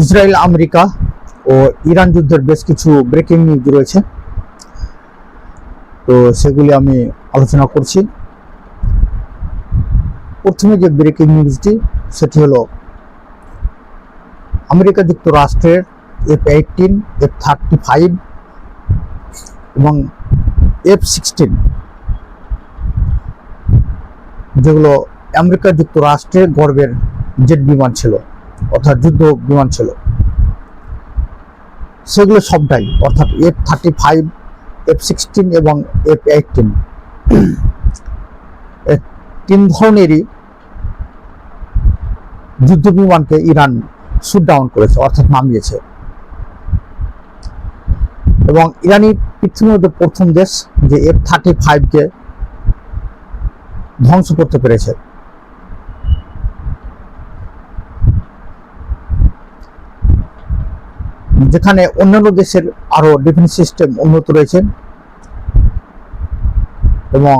Israel, America ও Iran যুদ্ধের বেশ কিছু ব্রেকিং নিউজ রয়েছে, তো সেগুলি আমি আলোচনা করছি। প্রথমে যে ব্রেকিং নিউজটি সেটি হলো আমেরিকা যুক্তরাষ্ট্রের F-18, F-35 এবং F-16 যেগুলো আমেরিকা যুক্তরাষ্ট্রের গর্বের জেট বিমান ছিল, অর্থাৎ যুদ্ধ বিমান ছিল, সেগুলো সবটাই অর্থাৎ F-35, F-16 এবং F-18 তিন ধরনেরই যুদ্ধ বিমানকে ইরান শুট ডাউন করেছে, অর্থাৎ নামিয়েছে। এবং ইরানি পৃথিবীর মধ্যে প্রথম দেশ যে F-35কে ধ্বংস করতে পেরেছে। যেখানে অন্যান্য দেশের আরো ডিফেন্স সিস্টেম উন্নত রয়েছে এবং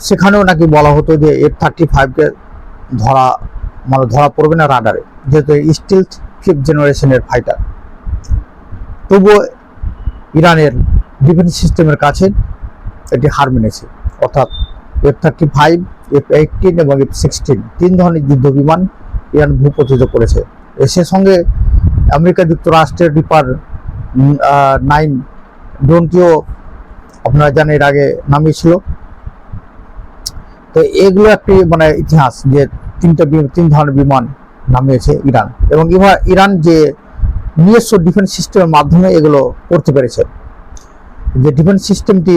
সেখানেও নাকি বলা হতো যে F-35কে ধরা পড়বে না রাডারে, যেহেতু স্টিলথ 5th জেনারেশনের ফাইটার। তবুও ইরানের ডিফেন্স সিস্টেমের কাছে এটি হার মেনেছে, অর্থাৎ F-35, F-18 এবং F-16 তিন ধরনের যুদ্ধ বিমান ইরান ভূপতিত করেছে। সে সঙ্গে আমেরিকা যুক্তরাষ্ট্রের রিপার 9 ড্রোনটিও আপনারা জানেন এর আগে নামিয়েছিল। তো এগুলো একটি ইতিহাস যে তিন ধরনের বিমান নামিয়েছে ইরান, এবং ইরান যে নিজস্ব ডিফেন্স সিস্টেমের মাধ্যমে এগুলো করতে পেরেছে। যে ডিফেন্স সিস্টেমটি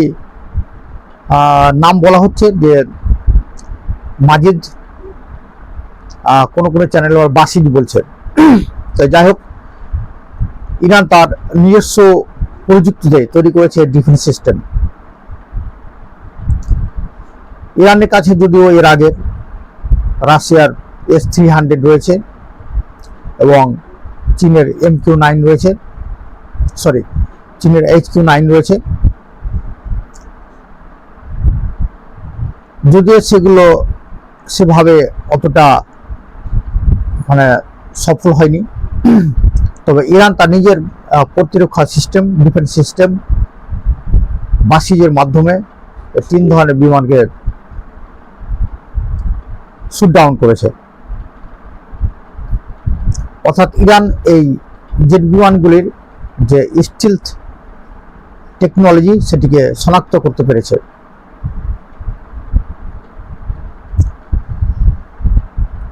নাম বলা হচ্ছে যে মাজিদ, কোন চ্যানেল বাসিদ বলছে। তো যাই হোক, ইরান তার নিজস্ব প্রযুক্তিতে তৈরি করেছে ডিফেন্স সিস্টেম। ইরানের কাছে যদিও এর আগে রাশিয়ার S-300 রয়েছে এবং চীনের MQ-9 রয়েছে, চীনের HQ-9 রয়েছে, যদিও সেগুলো সেভাবে অতটা সফল হয়নি। তবে ইরান তার নিজের প্রতিরক্ষা সিস্টেম, ডিফেন্স সিস্টেম বাসিজের মাধ্যমে তিন ধরনের বিমানকে শুট ডাউন করেছে। অর্থাৎ ইরান এই জেট বিমানগুলির যে স্টিলথ টেকনোলজি সেটিকে শনাক্ত করতে পেরেছে।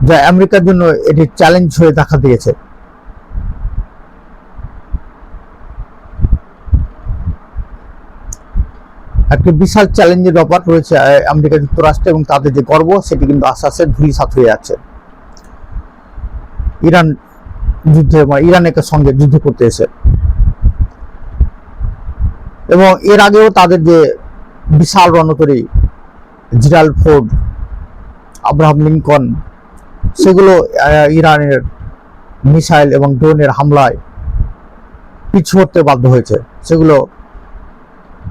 যা আমেরিকার জন্য এটি চ্যালেঞ্জ হয়ে দেখা দিয়েছে। একটি বিশাল চ্যালেঞ্জের ব্যাপার রয়েছে আমেরিকা যুক্তরাষ্ট্র, এবং তাদের যে গর্ব সেটি কিন্তু আস্তে আস্তে ধূলিসাৎ হয়ে যাচ্ছে। ইরান ইরানের সঙ্গে যুদ্ধ করতে এসে, এবং এর আগেও তাদের যে বিশাল রণতরী জেরাল্ড ফোর্ড, আব্রাহাম লিঙ্কন, সেগুলো ইরানের মিসাইল এবং ড্রোনের হামলায় পিছু হতে বাধ্য হয়েছে, সেগুলো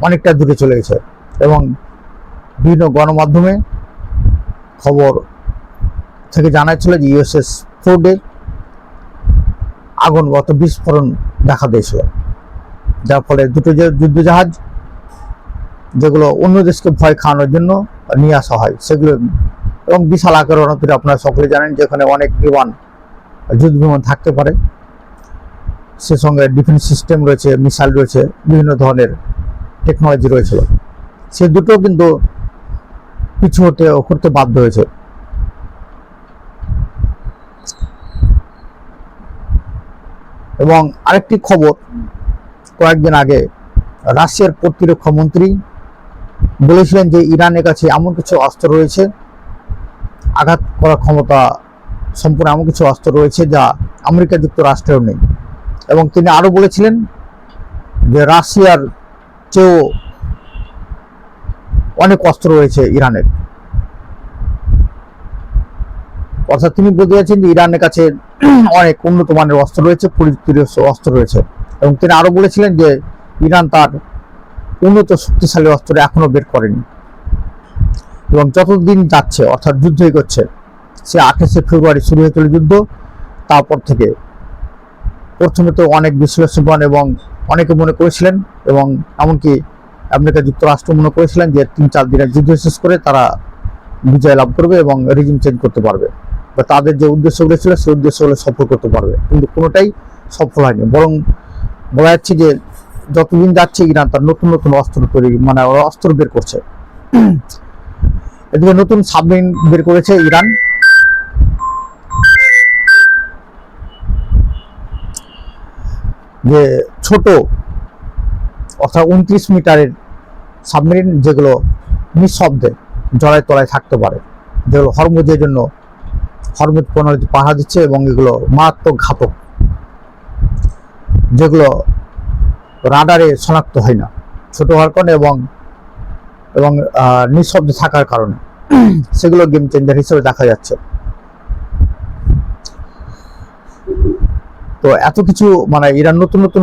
অনেকটা দূরে চলে গেছে। এবং বিভিন্ন গণমাধ্যমে খবর থেকে জানা ছিল যে USS ফোর্ডের আগুনগত বিস্ফোরণ দেখা দিয়েছিল, যার ফলে দুটো যুদ্ধজাহাজ যেগুলো অন্য দেশকে ভয় খাওয়ানোর জন্য নিয়ে আসা হয় সেগুলো, এবং বিশাল আকার রণতরী আপনারা সকলে জানেন যেখানে অনেক যুদ্ধ বিমান থাকতে পারে, সে সঙ্গে ডিফেন্স সিস্টেম রয়েছে, মিসাইল রয়েছে, বিভিন্ন ধরনের টেকনোলজি রয়েছিল, সে দুটো কিন্তু পিছু হতে বাধ্য হয়েছে। এবং আরেকটি খবর, কয়েকদিন আগে রাশিয়ার প্রতিরক্ষা মন্ত্রী বলেছিলেন যে ইরানের কাছে এমন কিছু অস্ত্র রয়েছে, আঘাত করার ক্ষমতা সম্পূর্ণ এমন কিছু অস্ত্র রয়েছে যা আমেরিকা যুক্তরাষ্ট্রেও নেই। এবং তিনি আরো বলেছিলেন যে রাশিয়ার চেয়েও অনেক অস্ত্র রয়েছে ইরানের। অর্থাৎ তিনি বলতে চাচ্ছেন যে ইরানের কাছে অনেক উন্নত মানের অস্ত্র রয়েছে, প্রযুক্তির অস্ত্র রয়েছে। এবং তিনি আরো বলেছিলেন যে ইরান তার উন্নত শক্তিশালী অস্ত্র এখনো বের করেনি, এবং যতদিন যাচ্ছে অর্থাৎ যুদ্ধ এগোচ্ছে, সে 28শে ফেব্রুয়ারি শুরু হয়েছিল যুদ্ধ, তারপর থেকে প্রথমে তো অনেক বিশ্লেষকগণ এবং অনেকে মনে করেছিলেন, এবং এমনকি আমেরিকা যুক্তরাষ্ট্র মনে করেছিলেন যে 3-4 দিনের যুদ্ধ শেষ করে তারা বিজয় লাভ করবে এবং রেজিম চেঞ্জ করতে পারবে, বা তাদের যে উদ্দেশ্যগুলো ছিল সেই উদ্দেশ্যগুলো সফল করতে পারবে। কিন্তু কোনোটাই সফল হয়নি, বরং বলা যাচ্ছে যে যতদিন যাচ্ছে ইরান তার নতুন নতুন অস্ত্র তৈরি, মানে অস্ত্র বের করছে। এদিকে নতুন সাবমেরিন বের করেছে ইরান, যে ছোট অর্থাৎ 29 মিটারের সাবমেরিন, যেগুলো নিঃশব্দে জলায় তলায় থাকতে পারে, যেগুলো হরমুজের জন্য হরমুজ প্রণালী পাহারা দিচ্ছে, এবং এগুলো মারাত্মক ঘাতক, যেগুলো রাডারে শনাক্ত হয় না ছোট হওয়ার কারণে এবং নিঃশব্দে থাকার কারণে সেগুলো গেম চেঞ্জার হিসেবে দেখা যাচ্ছে। তো এত কিছু মানে ইরান নতুন নতুন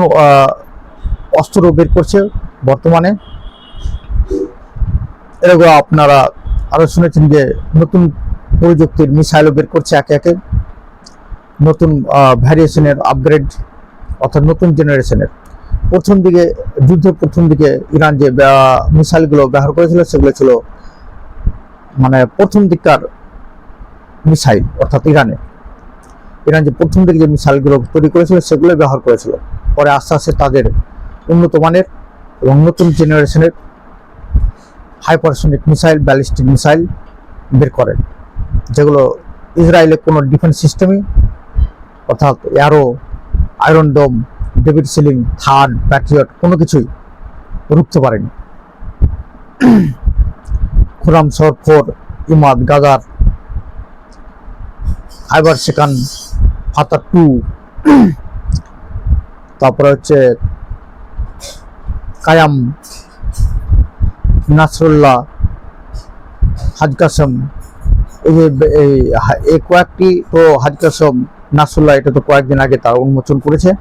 অস্ত্র বের করছে বর্তমানে। এরকম আপনারা আরো শুনেছেন যে নতুন প্রযুক্তির মিসাইলও বের করছে একে একে, নতুন ভ্যারিয়েশনের আপগ্রেড অর্থাৎ নতুন জেনারেশনের। যুদ্ধের প্রথম দিকে ইরান যে মিসাইলগুলো ব্যবহার করেছিল সেগুলো ছিল মানে প্রথম দিককার মিসাইল, অর্থাৎ ইরান যে প্রথম দিকে যে মিসাইলগুলো তৈরি করেছিল সেগুলো ব্যবহার করেছিল। পরে আস্তে আস্তে তাদের উন্নত মানের এবং নতুন জেনারেশনের হাইপারসনিক মিসাইল, ব্যালিস্টিক মিসাইল বের করেন, যেগুলো ইসরায়েলের কোনো ডিফেন্স সিস্টেমই অর্থাৎ আয়রন ডোম, ডেভিড সিলিং, থার্ড, প্যাট্রিয়ট কোনো কিছুই রুখতে পারেনি। খুরাম শহর 4, ইমাদ, গাজার, খাইবার সেকান, ফাতা 2, তারপরে হচ্ছে কায়াম, নাসরুল্লাহ, হাজ কাসম, এই কয়েকটি তো হাজ কাসম, নাসরুল্লাহ এটা তো কয়েকদিন আগে তার উন্মোচন করেছে।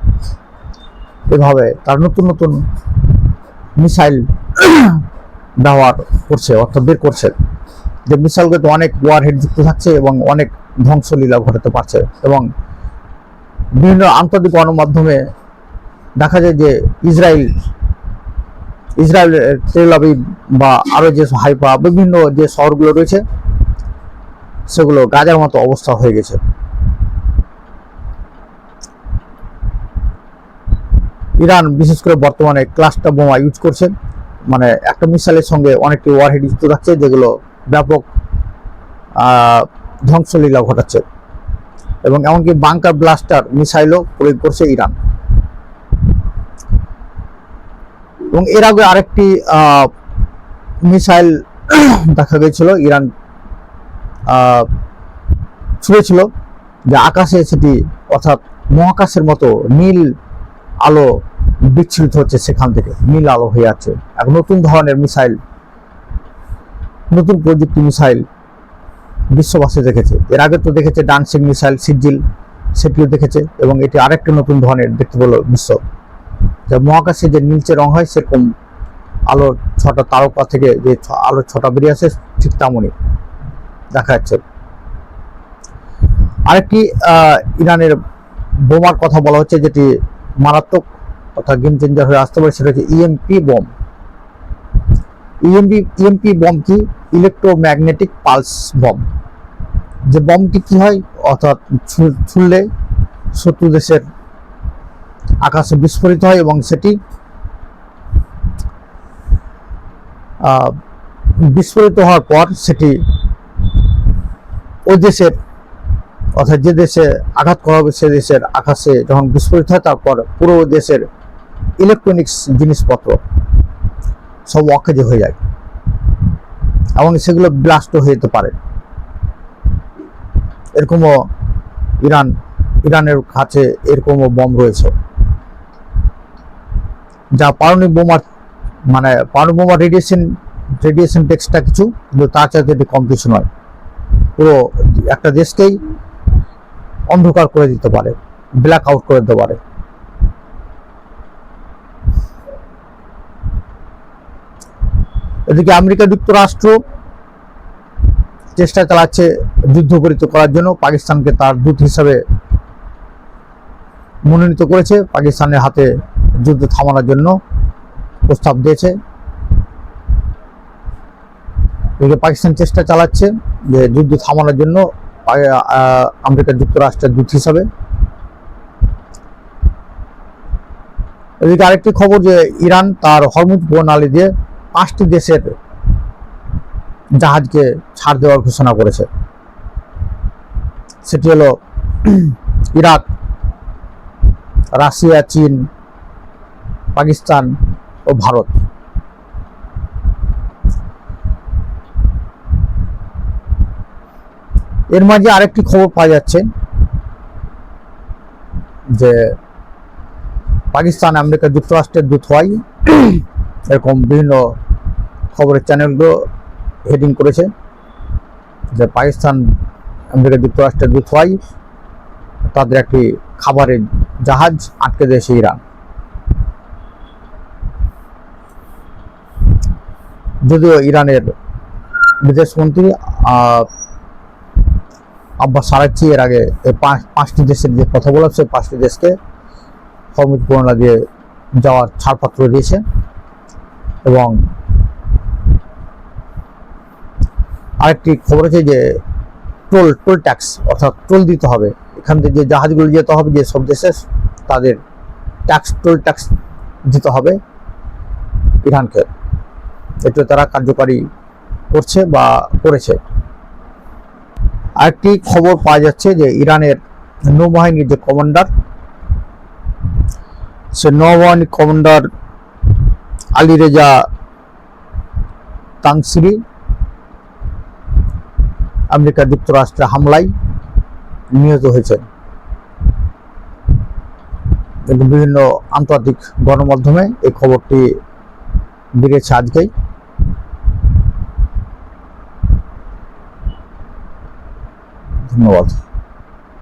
এভাবে তার নতুন নতুন মিসাইল ব্যবহার করছে অর্থাৎ বের করছে, যে মিসাইলগুলো অনেক ওয়ারহেড যুক্ত থাকছে এবং অনেক ধ্বংসলীলা ঘটাতে পারছে। এবং বিভিন্ন আন্তর্জাতিক গণমাধ্যমে দেখা যায় যে ইসরায়েল তেল আবিব বা আরো যে হাইফা বিভিন্ন যে শহরগুলো রয়েছে সেগুলো গাজার মতো অবস্থা হয়ে গেছে। ইরান বিশেষ করে বর্তমানে ক্লাস্টার বোমা ইউজ করছে, মানে একটা মিসাইলের সঙ্গে অনেকটি ওয়ারহেড যুক্ত থাকছে, যেগুলো ব্যাপক ধ্বংসলীলা ঘটাচ্ছে। এবং এমনকি বাংকার ব্লাস্টার মিসাইলও প্রয়োগ করছে ইরান। এবং এর আগে আরেকটি মিসাইল দেখা গেছিল ইরান ছুঁড়েছিল, যে আকাশে সেটি অর্থাৎ মহাকাশের মতো নীল আলো বিচ্ছুরিত হচ্ছে, সেখান থেকে নীল আলো হয়ে যাচ্ছে। এক নতুন ধরনের মিসাইল, নতুন প্রযুক্তি মিসাইল বিশ্ববাসী দেখেছে। এর আগে তো দেখেছে ডান্সিং মিসাইল সিজিল, সেটিও দেখেছে, এবং এটি আরেকটা নতুন ধরনের দেখতে পেল বিশ্ব। যে মহাকাশে যে নীলচে রং হয় সেরকম আলো 6টা তারকা থেকে যে আলো 6টা বেরিয়ে আসে ঠিক তেমনই দেখা যাচ্ছে। আরেকটি ইরানের বোমার কথা বলা হচ্ছে, যেটি মারাত্মক অর্থাৎ গেম চেঞ্জার হয়ে আসতে পারে, সেটা হচ্ছে ইএমপি বম। ইএমপি বম কি? Electromagnetic pulse bomb. যে বমটি কি হয়, অর্থাৎ ছুড়লে শত্রু দেশের আকাশে বিস্ফোরিত হয় এবং সেটি বিস্ফোরিত হওয়ার পর সেটি ওই দেশের অর্থাৎ যে দেশে আঘাত করা হবে সে দেশের আকাশে যখন বিস্ফোরিত হয়, তারপর পুরো দেশের ইলেকট্রনিক্স জিনিসপত্র সব অকেজে হয়ে যায় এবং সেগুলো ব্লাস্টও হয়ে যেতে পারে। এরকমও ইরানের কাছে এরকমও বম রয়েছে, যা পারমাণবিক বোমার রেডিয়েশন টেক্সটা কিছু, কিন্তু তার চাইতে এটি কম কিছু নয়। পুরো একটা দেশকেই অন্ধকার করে দিতে পারে, ব্ল্যাক আউট করে দিতে পারে। এদিকে আমেরিকা যুক্তরাষ্ট্র চেষ্টা চালাচ্ছে যুদ্ধ উপনীত করার জন্য, পাকিস্তানকে তার দূত হিসাবে মনোনীত করেছে, পাকিস্তানের হাতে যুদ্ধ থামানোর জন্য প্রস্তাব দিয়েছে। এদিকে পাকিস্তান চেষ্টা চালাচ্ছে যে যুদ্ধ থামানোর জন্য আমেরিকা যুক্তরাষ্ট্রের দূত হিসাবে। এদিকে আরেকটি খবর যে ইরান তার হরমুজ প্রণালী দিয়ে 5টি দেশের জাহাজকে ছাড় দেওয়ার ঘোষণা করেছে। সেটি হলো ইরাক, রাশিয়া, চীন, পাকিস্তান ও ভারত। এর মাঝে আরেকটি খবর পাওয়া যাচ্ছে যে পাকিস্তান আমেরিকা যুক্তরাষ্ট্রের দূত হওয়ায় এরকম বিভিন্ন খবরের চ্যানেলগুলো হেডিং করেছে যে পাকিস্তান আমেরিকা যুক্তরাষ্ট্রের দূত হওয়ায় তাদের একটি খাবারের জাহাজ আটকে দিয়েছে ইরান। যদিও ইরানের বিদেশমন্ত্রী আব্বাস আরাকচি এর আগে এই 5টি দেশের যে কথা বলা, সেই 5টি দেশকে হরমুজ প্রণালী দিয়ে যাওয়ার ছাড়পত্র দিয়েছে। এবং আরেকটি খবর আছে যে টোল ট্যাক্স, অর্থাৎ টোল দিতে হবে, এখান থেকে যে জাহাজগুলো যেতে হবে যে সব দেশে, তাদের টোল ট্যাক্স দিতে হবে ইরানকে। এটা তারা কার্যকারী করছে বা করেছে। আরেকটি খবর পাওয়া যাচ্ছে যে ইরানের নৌবাহিনীর যে কমান্ডার, সে নৌবাহিনী commander Ali Reza Tangsiri America যুক্তরাষ্ট্রের হামলায় নিহত হয়েছেন। বিভিন্ন আন্তর্জাতিক গণমাধ্যমে এই খবরটি বেরিয়েছে আজকেই। ধন্যবাদ।